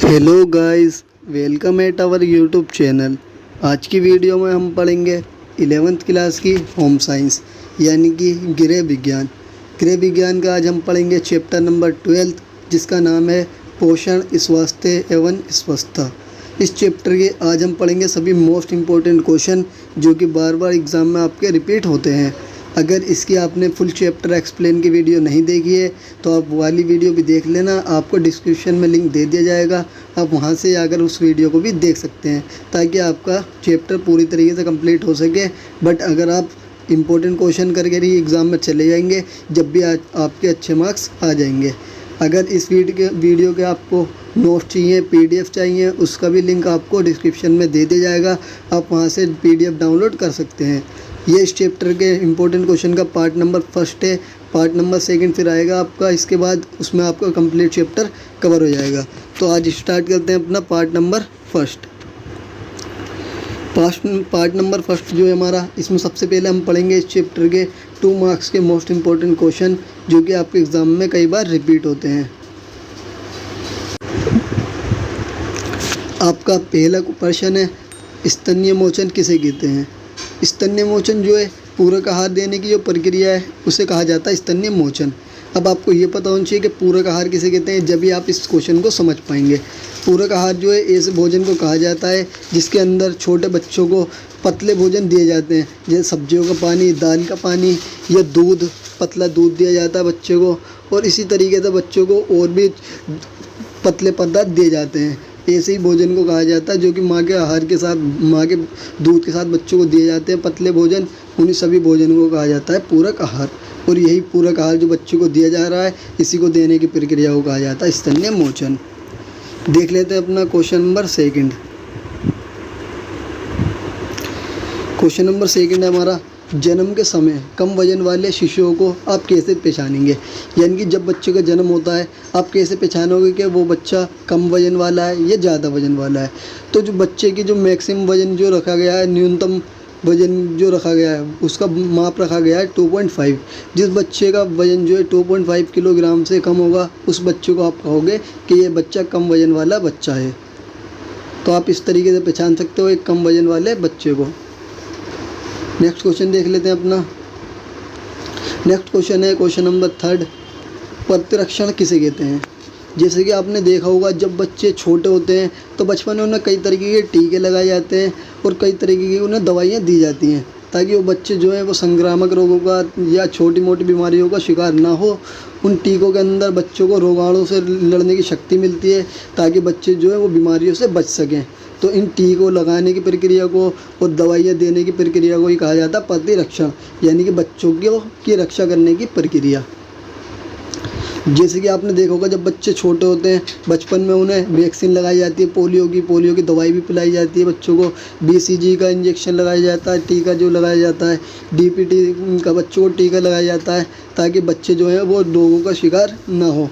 Hello guys, welcome at our YouTube channel. आज की video में हम पढ़ेंगे 11th क्लास की होम साइंस यानी कि गृह विज्ञान। गृह विज्ञान का आज हम पढ़ेंगे चैप्टर नंबर 12 जिसका नाम है पोषण, स्वास्थ्य एवं स्वस्थता। इस चैप्टर के आज हम पढ़ेंगे सभी मोस्ट इम्पोर्टेंट क्वेश्चन जो कि बार बार एग्ज़ाम में आपके रिपीट होते हैं। अगर इसकी आपने फुल चैप्टर एक्सप्लेन की वीडियो नहीं देखी है तो आप वाली वीडियो भी देख लेना, आपको डिस्क्रिप्शन में लिंक दे दिया जाएगा। आप वहां से आकर उस वीडियो को भी देख सकते हैं ताकि आपका चैप्टर पूरी तरीके से कंप्लीट हो सके। बट अगर आप इम्पोर्टेंट क्वेश्चन करके ही एग्ज़ाम में चले जाएंगे जब भी आपके अच्छे मार्क्स आ जाएंगे। अगर इस वीडियो के आपको नोट्स चाहिए, PDF चाहिए, उसका भी लिंक आपको डिस्क्रिप्शन में दे दिया जाएगा। आप वहां से PDF डाउनलोड कर सकते हैं। ये इस चैप्टर के इम्पोर्टेंट क्वेश्चन का पार्ट नंबर 1 है। पार्ट नंबर 2 फिर आएगा आपका, इसके बाद उसमें आपका कंप्लीट चैप्टर कवर हो जाएगा। तो आज स्टार्ट करते हैं अपना पार्ट नंबर 1। पार्ट नंबर 1 जो है हमारा, इसमें सबसे पहले हम पढ़ेंगे इस चैप्टर के 2 मार्क्स के मोस्ट इम्पोर्टेंट क्वेश्चन जो कि आपके एग्ज़ाम में कई बार रिपीट होते हैं। आपका पहला प्रश्न है, स्तन्य मोचन किसे कहते हैं? स्तन्य मोचन जो है पूरक आहार देने की जो प्रक्रिया है उसे कहा जाता है स्तन्य मोचन। अब आपको ये पता होना चाहिए कि पूरक आहार किसे कहते हैं, जब भी आप इस क्वेश्चन को समझ पाएंगे। पूरक आहार जो है ऐसे भोजन को कहा जाता है जिसके अंदर छोटे बच्चों को पतले भोजन दिए जाते हैं, जैसे सब्जियों का पानी, दाल का पानी या दूध, पतला दूध दिया जाता है बच्चे को। और इसी तरीके से बच्चों को और भी पतले पदार्थ दिए जाते हैं। ऐसे ही भोजन को कहा जाता है जो कि माँ के आहार के साथ, माँ के दूध के साथ बच्चों को दिए जाते हैं पतले भोजन। उन्हीं सभी भोजन को कहा जाता है पूरक आहार। और यही पूरक आहार जो बच्चों को दिया जा रहा है, इसी को देने की प्रक्रिया को कहा जाता है स्तन्य मोचन। देख लेते हैं अपना क्वेश्चन नंबर 2। क्वेश्चन नंबर 2 है हमारा, जन्म के समय कम वजन वाले शिशुओं को आप कैसे पहचानेंगे? यानी कि जब बच्चे का जन्म होता है आप कैसे पहचानोगे कि वो बच्चा कम वजन वाला है या ज़्यादा वजन वाला है? तो जो बच्चे की जो मैक्सिमम वजन जो रखा गया है, न्यूनतम वजन जो रखा गया है, उसका माप रखा गया है 2.5। जिस बच्चे का वजन जो है 2.5 किलोग्राम से कम होगा उस बच्चे को आप कहोगे कि ये बच्चा कम वजन वाला बच्चा है। तो आप इस तरीके से पहचान सकते हो एक कम वजन वाले बच्चे को। नेक्स्ट क्वेश्चन देख लेते हैं अपना। नेक्स्ट क्वेश्चन है क्वेश्चन नंबर 3, प्रतिरक्षण किसे कहते हैं? जैसे कि आपने देखा होगा जब बच्चे छोटे होते हैं तो बचपन में उन्हें कई तरीके के टीके लगाए जाते हैं और कई तरीके की उन्हें दवाइयाँ दी जाती हैं ताकि वो बच्चे जो है वो संक्रामक रोगों का या छोटी मोटी बीमारियों का शिकार ना हो। उन टीकों के अंदर बच्चों को रोगाणु से लड़ने की शक्ति मिलती है ताकि बच्चे जो है वो बीमारियों से बच सकें। तो इन टीकों लगाने की प्रक्रिया को और दवाइयाँ देने की प्रक्रिया को ही कहा जाता है प्रतिरक्षण, यानी कि बच्चों की रक्षा करने की प्रक्रिया। जैसे कि आपने देखा होगा जब बच्चे छोटे होते हैं बचपन में उन्हें वैक्सीन लगाई जाती है, पोलियो की दवाई भी पिलाई जाती है बच्चों को, BCG का इंजेक्शन लगाया जाता है, टीका जो लगाया जाता है, DPT का बच्चों को टीका लगाया जाता है ताकि बच्चे जो हैं वो रोगों का शिकार ना हो।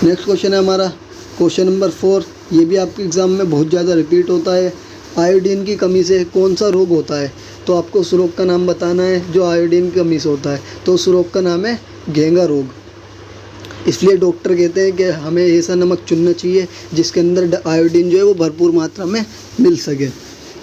नेक्स्ट क्वेश्चन है हमारा क्वेश्चन नंबर 4। ये भी आपके एग्ज़ाम में बहुत ज़्यादा रिपीट होता है। आयोडीन की कमी से कौन सा रोग होता है? तो आपको उस रोग का नाम बताना है जो आयोडीन की कमी से होता है। तो उस रोग का नाम है घेंगा रोग। इसलिए डॉक्टर कहते हैं कि हमें ऐसा नमक चुनना चाहिए जिसके अंदर आयोडीन जो है वो भरपूर मात्रा में मिल सके।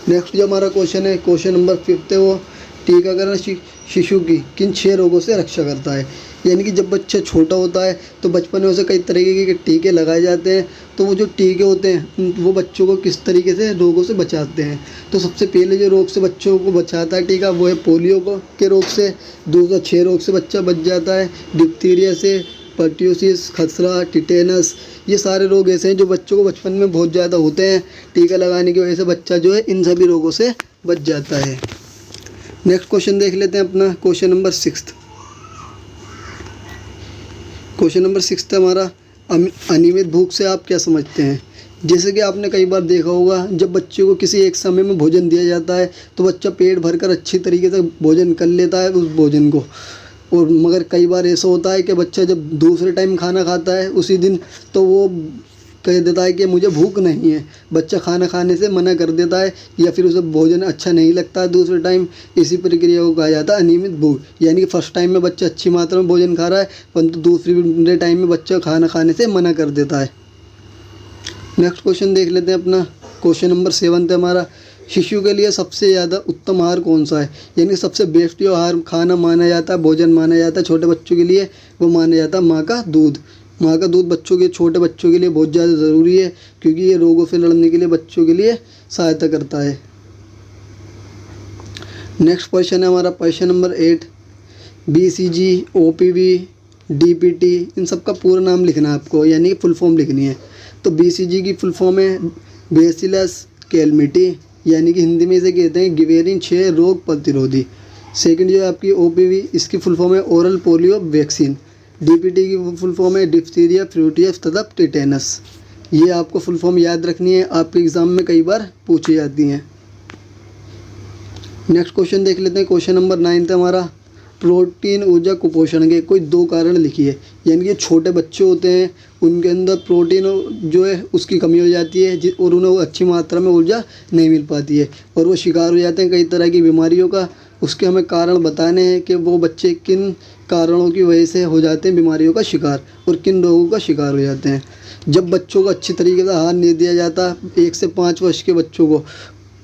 नेक्स्ट जो हमारा क्वेश्चन है क्वेश्चन नंबर 5 है वो, टीकाकरण शिशु की किन 6 रोगों से रक्षा करता है? यानी कि जब बच्चा छोटा होता है तो बचपन में उसे कई तरीके के टीके लगाए जाते हैं। तो वो जो टीके होते हैं वो बच्चों को किस तरीके से रोगों से बचाते हैं? तो सबसे पहले जो रोग से बच्चों को बचाता है टीका वो है पोलियो के रोग से। दूसरा 6 रोग से बच्चा बच जाता है, डिप्थीरिया से, पर्ट्यूसिस, खसरा, टिटेनस। ये सारे रोग ऐसे हैं जो बच्चों को बचपन में बहुत ज़्यादा होते हैं। टीका लगाने की वजह से बच्चा जो है इन सभी रोगों से बच जाता है। नेक्स्ट क्वेश्चन देख लेते हैं अपना क्वेश्चन नंबर 6। क्वेश्चन नंबर 6 है हमारा, अनियमित भूख से आप क्या समझते हैं? जैसे कि आपने कई बार देखा होगा जब बच्चे को किसी एक समय में भोजन दिया जाता है तो बच्चा पेट भरकर अच्छी तरीके से भोजन कर लेता है उस भोजन को। और मगर कई बार ऐसा होता है कि बच्चा जब दूसरे टाइम खाना खाता है उसी दिन तो वो कह देता है कि मुझे भूख नहीं है, बच्चा खाना खाने से मना कर देता है या फिर उसे भोजन अच्छा नहीं लगता है दूसरे टाइम। इसी प्रक्रिया को कहा जाता है अनियमित भूख। यानी कि फर्स्ट टाइम में बच्चा अच्छी मात्रा में भोजन खा रहा है परंतु दूसरे टाइम में बच्चा खाना खाने से मना कर देता है। नेक्स्ट क्वेश्चन देख लेते हैं अपना। क्वेश्चन नंबर 7 है हमारा, शिशु के लिए सबसे ज़्यादा उत्तम आहार कौन सा है? यानी सबसे बेस्ट जो आहार खाना माना जाता है, भोजन माना जाता है छोटे बच्चों के लिए, वो माना जाता है माँ का दूध। माँ का दूध बच्चों के, छोटे बच्चों के लिए बहुत ज़्यादा ज़रूरी है, क्योंकि ये रोगों से लड़ने के लिए बच्चों के लिए सहायता करता है। नेक्स्ट क्वेश्चन है हमारा question number 8, BCG, OPV, DPT, इन सब का पूरा नाम लिखना है आपको, यानी कि फुल फॉर्म लिखनी है। तो BCG की फुल फॉर्म है बेसिलस कैलमिटी, यानी कि हिंदी में इसे कहते हैं गिबेरिन 6 रोग प्रतिरोधी। सेकंड जो है आपकी OPV, इसकी फुल फॉर्म है ओरल पोलियो वैक्सीन। DPT की फुल फॉर्म है डिप्थीरिया, फ्लूटियस तथा टिटेनस। ये आपको फुल फॉर्म याद रखनी है, आपके एग्ज़ाम में कई बार पूछी जाती हैं। नेक्स्ट क्वेश्चन देख लेते हैं। क्वेश्चन नंबर 9 है हमारा, प्रोटीन ऊर्जा कुपोषण के कोई 2 कारण लिखिए। यानी कि छोटे बच्चे होते हैं, उनके अंदर प्रोटीन जो है उसकी कमी हो जाती है और उन्हें वो अच्छी मात्रा में ऊर्जा नहीं मिल पाती है और वो शिकार हो जाते हैं कई तरह की बीमारियों का। उसके हमें कारण बताने हैं कि वो बच्चे किन कारणों की वजह से हो जाते हैं बीमारियों का शिकार और किन रोगों का शिकार हो जाते हैं। जब बच्चों को अच्छी तरीके से आहार नहीं दिया जाता, 1 से 5 वर्ष के बच्चों को,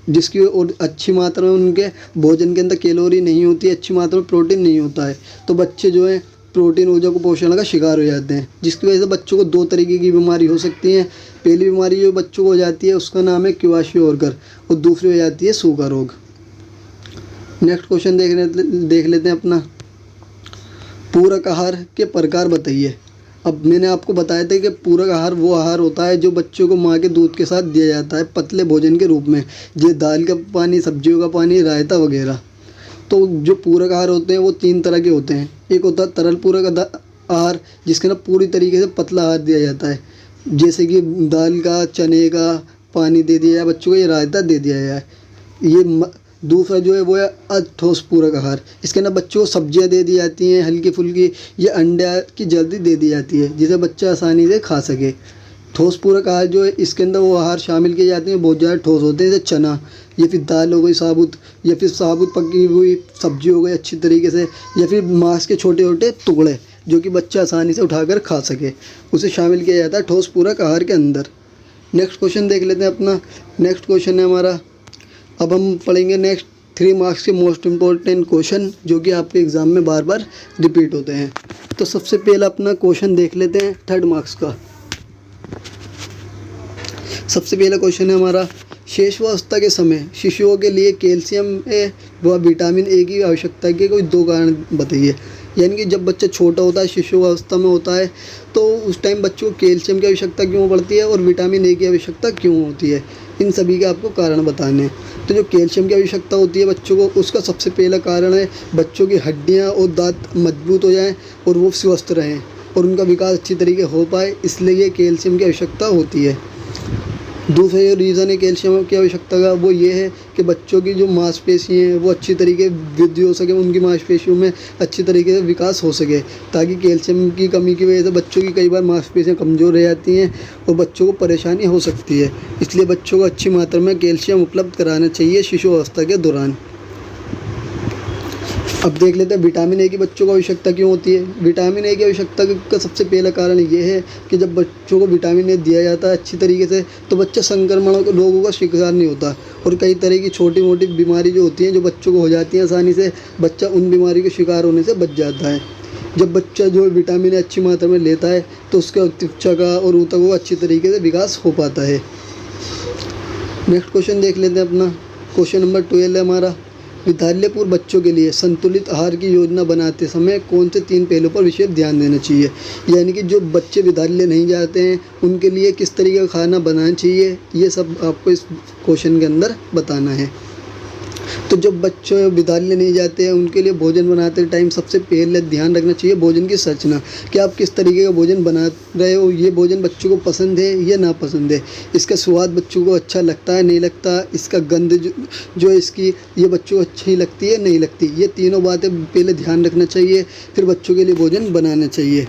जिसकी और अच्छी मात्रा में उनके भोजन के अंदर कैलोरी नहीं होती है, अच्छी मात्रा में प्रोटीन नहीं होता है, तो बच्चे जो है प्रोटीन ऊर्जा कुपोषण का शिकार हो जाते हैं, जिसकी वजह से बच्चों को 2 तरीके की बीमारी हो सकती है। पहली बीमारी जो बच्चों को हो जाती है उसका नाम है क्वाशियोर्कर और दूसरी हो जाती है सूगा रोग। नेक्स्ट क्वेश्चन देख लेते हैं अपना, पूरक आहार के प्रकार बताइए। अब मैंने आपको बताया था कि पूरक आहार वो आहार होता है जो बच्चों को माँ के दूध के साथ दिया जाता है पतले भोजन के रूप में, ये दाल का पानी, सब्जियों का पानी, रायता वगैरह। तो जो पूरक आहार होते हैं वो 3 तरह के होते हैं। एक होता है तरल पूरक आहार, जिसके अंदर पूरी तरीके से पतला आहार दिया जाता है, जैसे कि दाल का, चने का पानी दे दिया जाए बच्चों को, ये रायता दे दिया जाए। ये दूसरा जो है वो है अठोस पूरक आहार, इसके अंदर बच्चों को सब्जियां दे दी जाती हैं हल्की फुल्की, ये अंडे की जल्दी दे दी जाती है जिसे बच्चा आसानी से खा सके। ठोस पूरक आहार जो है इसके अंदर वो आहार शामिल किए जाते हैं बहुत ज़्यादा ठोस होते हैं, जैसे चना या फिर दाल हो गई साबुत, या फिर साबुत पकी हुई सब्जी हो गई अच्छी तरीके से, या फिर मांस के छोटे छोटे टुकड़े जो कि बच्चा आसानी से उठाकर खा सके, उसे शामिल किया जाता है ठोस पूरक आहार के अंदर। नेक्स्ट क्वेश्चन देख लेते हैं अपना। नेक्स्ट क्वेश्चन है हमारा, अब हम पढ़ेंगे नेक्स्ट 3 मार्क्स के मोस्ट इम्पोर्टेंट क्वेश्चन जो कि आपके एग्ज़ाम में बार बार रिपीट होते हैं। तो सबसे पहला अपना क्वेश्चन देख लेते हैं 3rd मार्क्स का। सबसे पहला क्वेश्चन है हमारा, शेषावस्था के समय शिशुओं के लिए कैल्शियम व विटामिन ए की आवश्यकता के कोई 2 कारण बताइए। यानी कि जब बच्चा छोटा होता है, शिशु अवस्था में होता है, तो उस टाइम बच्चों को कैल्शियम की आवश्यकता क्यों पड़ती है और विटामिन ए की आवश्यकता क्यों होती है, इन सभी के आपको कारण बताने हैं। तो जो कैल्शियम की आवश्यकता होती है बच्चों को, उसका सबसे पहला कारण है बच्चों की हड्डियाँ और दांत मजबूत हो जाएं और वो स्वस्थ रहें और उनका विकास अच्छी तरीके हो पाए, इसलिए ये कैल्शियम की आवश्यकता होती है। दूसरा जो रीज़न है कैल्शियम की आवश्यकता का, वो ये है कि बच्चों की जो मांसपेशी हैं वो अच्छी तरीके वृद्धि हो सके, उनकी मांसपेशियों में अच्छी तरीके से विकास हो सके, ताकि कैल्शियम की कमी की वजह से बच्चों की कई बार मांसपेशियाँ कमज़ोर रह जाती हैं और बच्चों को परेशानी हो सकती है। इसलिए बच्चों को अच्छी मात्रा में कैल्शियम उपलब्ध कराना चाहिए शिशु अवस्था के दौरान। अब देख लेते हैं विटामिन ए की बच्चों को आवश्यकता क्यों होती है। विटामिन ए की आवश्यकता का सबसे पहला कारण ये है कि जब बच्चों को विटामिन ए दिया जाता है अच्छी तरीके से, तो बच्चा संक्रमण रोगों का शिकार नहीं होता और कई तरह की छोटी मोटी बीमारी जो होती हैं जो बच्चों को हो जाती हैं आसानी से, बच्चा उन बीमारी के शिकार होने से बच जाता है। जब बच्चा जो विटामिन ए अच्छी मात्रा में लेता है तो उसका त्वचा का और ऊतकों का अच्छी तरीके से विकास हो पाता है। नेक्स्ट क्वेश्चन देख लेते हैं अपना। क्वेश्चन नंबर 12 है हमारा, विद्यालय पूर्व बच्चों के लिए संतुलित आहार की योजना बनाते समय कौन से 3 पहलुओं पर विशेष ध्यान देना चाहिए। यानी कि जो बच्चे विद्यालय नहीं जाते हैं उनके लिए किस तरीके का खाना बनाना चाहिए, ये सब आपको इस क्वेश्चन के अंदर बताना है। तो जब बच्चे विद्यालय नहीं जाते हैं उनके लिए भोजन बनाते टाइम सबसे पहले ध्यान रखना चाहिए भोजन की संरचना, कि आप किस तरीके का भोजन बना रहे हो, ये भोजन बच्चों को पसंद है या ना पसंद है, इसका स्वाद बच्चों को अच्छा लगता है नहीं लगता, इसका गंध जो है इसकी ये बच्चों को अच्छी लगती है नहीं लगती, ये तीनों बातें पहले ध्यान रखना चाहिए, फिर बच्चों के लिए भोजन बनाना चाहिए।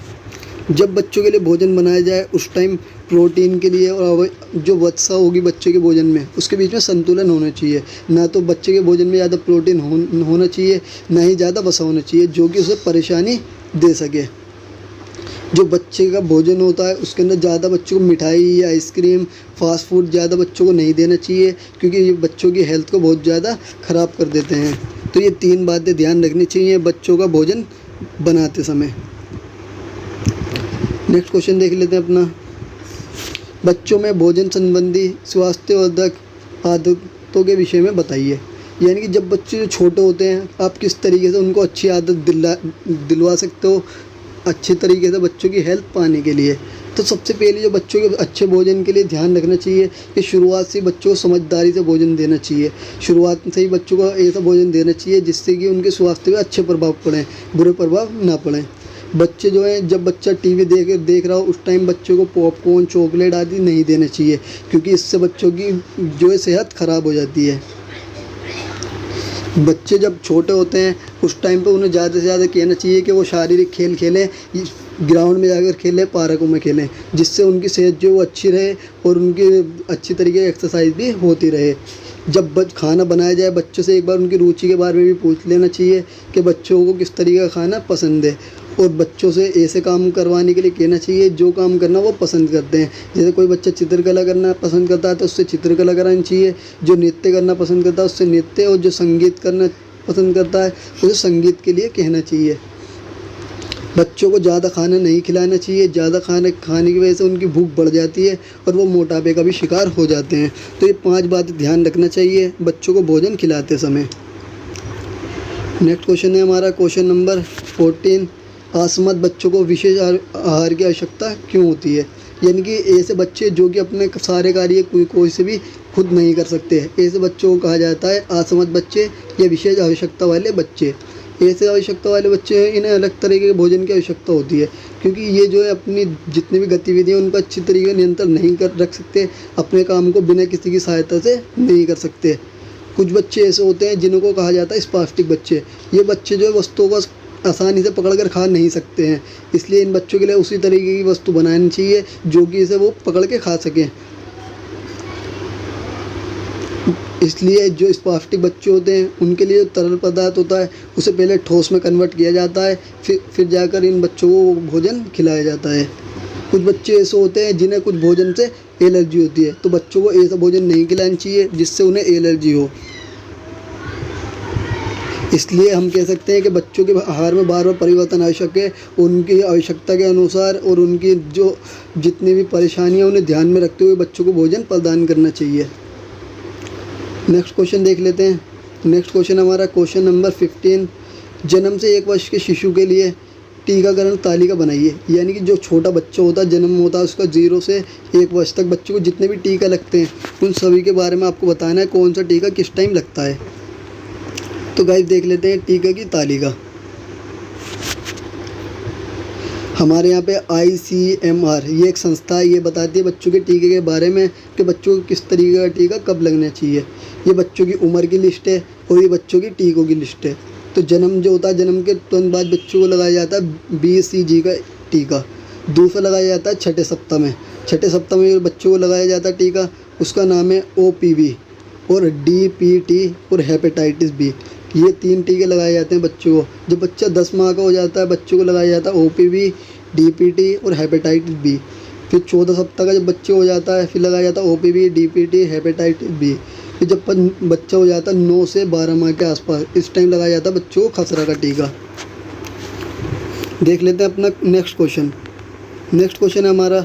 जब बच्चों के लिए भोजन बनाया जाए उस टाइम प्रोटीन के लिए और जो वसा होगी बच्चे के भोजन में उसके बीच में संतुलन होना चाहिए। ना तो बच्चे के भोजन में ज़्यादा प्रोटीन होना चाहिए, ना ही ज़्यादा वसा होना चाहिए जो कि उसे परेशानी दे सके। जो बच्चे का भोजन होता है उसके अंदर ज़्यादा बच्चों को मिठाई या आइसक्रीम, फास्ट फूड ज़्यादा बच्चों को नहीं देना चाहिए, क्योंकि ये बच्चों की हेल्थ को बहुत ज़्यादा ख़राब कर देते हैं। तो ये 3 बातें ध्यान रखनी चाहिए बच्चों का भोजन बनाते समय। नेक्स्ट क्वेश्चन देख लेते हैं अपना। बच्चों में भोजन संबंधी स्वास्थ्यवर्धक आदतों के विषय में बताइए। यानी कि जब बच्चे जो छोटे होते हैं आप किस तरीके से उनको अच्छी आदत दिलवा सकते हो अच्छे तरीके से बच्चों की हेल्थ पाने के लिए। तो सबसे पहले जो बच्चों के अच्छे भोजन के लिए ध्यान रखना चाहिए कि शुरुआत से बच्चों को समझदारी से भोजन देना चाहिए। शुरुआत से ही बच्चों को ऐसा भोजन देना चाहिए जिससे कि उनके स्वास्थ्य पे अच्छे प्रभाव पड़ें, बुरे प्रभाव ना पड़ें। बच्चे जो हैं, जब बच्चा टीवी देख रहा हो उस टाइम बच्चों को पॉपकॉर्न, चॉकलेट आदि नहीं देना चाहिए, क्योंकि इससे बच्चों की जो है सेहत ख़राब हो जाती है। बच्चे जब छोटे होते हैं उस टाइम पे उन्हें ज़्यादा से ज़्यादा कहना चाहिए कि वो शारीरिक खेल खेलें, ग्राउंड में जाकर खेलें, पार्कों में खेलें, जिससे उनकी सेहत जो वो अच्छी रहे और उनकी अच्छी तरीके की एक्सरसाइज भी होती रहे। जब खाना बनाया जाए बच्चों से एक बार उनकी रुचि के बारे में भी पूछ लेना चाहिए कि बच्चों को किस तरीके का खाना पसंद है, और बच्चों से ऐसे काम करवाने के लिए कहना चाहिए जो काम करना वो पसंद करते हैं। जैसे कोई बच्चा चित्रकला करना पसंद करता है तो उससे चित्रकला करानी चाहिए, जो नृत्य करना पसंद करता है उससे नृत्य, और जो संगीत करना पसंद करता है उसे संगीत के लिए कहना चाहिए। बच्चों को ज़्यादा खाना नहीं खिलाना चाहिए, ज़्यादा खाने की वजह से उनकी भूख बढ़ जाती है और वो मोटापे का भी शिकार हो जाते हैं। तो ये 5 बातें ध्यान रखना चाहिए बच्चों को भोजन खिलाते समय। नेक्स्ट क्वेश्चन है हमारा क्वेश्चन नंबर 14। असमर्थ बच्चों को विशेष आहार की आवश्यकता क्यों होती है। यानी कि ऐसे बच्चे जो कि अपने सारे कार्य कोई से भी खुद नहीं कर सकते, ऐसे बच्चों को कहा जाता है असमर्थ बच्चे या विशेष आवश्यकता वाले बच्चे। ऐसे आवश्यकता वाले बच्चे हैं, इन्हें अलग तरीके के भोजन की आवश्यकता होती है, क्योंकि ये जो है अपनी जितनी भी गतिविधियाँ उनका अच्छी तरीके से नियंत्रण नहीं कर रख सकते, अपने काम को बिना किसी की सहायता से नहीं कर सकते। कुछ बच्चे ऐसे होते हैं जिनको कहा जाता है स्पास्टिक बच्चे। ये बच्चे जो है वस्तुओं को आसानी से पकड़कर खा नहीं सकते हैं, इसलिए इन बच्चों के लिए उसी तरीके की वस्तु बनानी चाहिए जो कि इसे वो पकड़ के खा सकें। इसलिए जो स्पास्टिक बच्चे होते हैं उनके लिए जो तरल पदार्थ होता है उसे पहले ठोस में कन्वर्ट किया जाता है, फिर जाकर इन बच्चों को भोजन खिलाया जाता है। कुछ बच्चे ऐसे होते हैं जिन्हें कुछ भोजन से एलर्जी होती है, तो बच्चों को ऐसा भोजन नहीं खिलाना चाहिए जिससे उन्हें एलर्जी हो। इसलिए हम कह सकते हैं कि बच्चों के आहार में बार बार परिवर्तन आवश्यक है, उनकी आवश्यकता के अनुसार और उनकी जो जितनी भी परेशानियां उन्हें ध्यान में रखते हुए बच्चों को भोजन प्रदान करना चाहिए। नेक्स्ट क्वेश्चन देख लेते हैं। नेक्स्ट क्वेश्चन हमारा क्वेश्चन नंबर 15। जन्म से 1 वर्ष के शिशु के लिए टीकाकरण तालिका बनाइए। यानी कि जो छोटा बच्चा होता है, जन्म होता है उसका 0 से 1 वर्ष तक बच्चों को जितने भी टीका लगते हैं उन सभी के बारे में आपको बताना है कौन सा टीका किस टाइम लगता है। तो गाइस देख लेते हैं टीका की तालिका। हमारे यहाँ पे ICMR ये एक संस्था है, ये बताती है बच्चों के टीके के बारे में कि बच्चों को किस तरीके का टीका कब लगना चाहिए। ये बच्चों की उम्र की लिस्ट है और ये बच्चों की टीकों की लिस्ट है। तो जन्म जो होता है, जन्म के तुरंत बाद बच्चों को लगाया जाता है BCG का टीका। दूसरा लगाया जाता है 6ठे सप्ताह में। 6ठे सप्ताह में बच्चों को लगाया जाता है टीका, उसका नाम है OPV और DPT और हेपेटाइटिस B। ये 3 टीके लगाए जाते हैं बच्चों को। जब बच्चा 10 माह का हो जाता है बच्चों को लगाया जाता है OPV, DPT और हेपेटाइटिस B। फिर 14 सप्ताह का जब बच्चे हो जाता है फिर लगाया जाता है OPV, DPT, हेपेटाइटिस B। फिर जब बच्चा हो जाता है 9 से 12 माह के आसपास, इस टाइम लगाया जाता है बच्चों को खसरा का टीका। देख लेते हैं अपना नेक्स्ट क्वेश्चन। नेक्स्ट क्वेश्चन है हमारा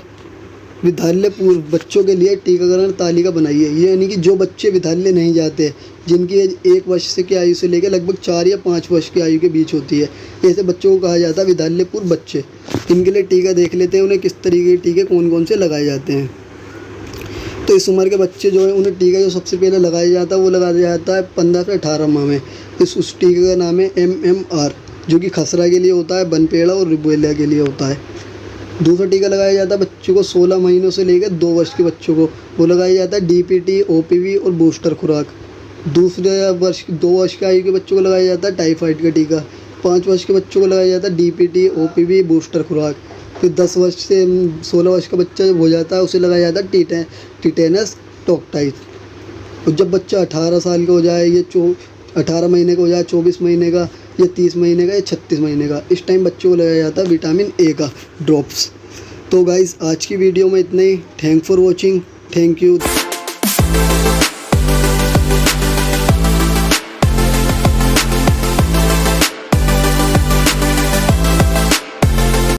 विद्यालय पूर्व बच्चों के लिए टीकाकरण तालिका बनाइए। ये यानी कि जो बच्चे विद्यालय नहीं जाते, जिनकी एज 1 वर्ष से की आयु से लेकर लगभग 4 या 5 वर्ष की आयु के बीच होती है, ऐसे बच्चों को कहा जाता है विद्यालय पूर्व बच्चे। इनके लिए टीका देख लेते हैं, उन्हें किस तरीके के टीके कौन कौन से लगाए जाते हैं। तो इस उम्र के बच्चे जो हैं उन्हें टीका जो सबसे पहले लगाया जाता है वो लगाया जाता है 15 से 18 माह में। उस टीके का नाम है MMR, जो कि खसरा के लिए होता है, बनपेड़ा और रुबेला के लिए होता है। दूसरा टीका लगाया जाता है बच्चों को 16 महीनों से लेकर 2 वर्ष के बच्चों को, वो लगाया जाता है DPT, OPV और बूस्टर खुराक। दूसरे 2 वर्ष की आयु के बच्चों को लगाया जाता है टाइफाइड का टीका। 5 वर्ष के बच्चों को लगाया जाता है DPT, OPV, बूस्टर खुराक। फिर 10 वर्ष से 16 वर्ष का बच्चा जब हो जाता है उसे लगाया जाता है टिटेनस टॉक्टाइस। और जब बच्चा 18 साल का हो जाए, ये 18 महीने का हो जाए, 24 महीने का या 30 महीने का या 36 महीने का, इस टाइम बच्चों को लगाया जाता है विटामिन ए का ड्रॉप्स। तो गाइज़ आज की वीडियो में इतना ही। Thank for watching, thank you.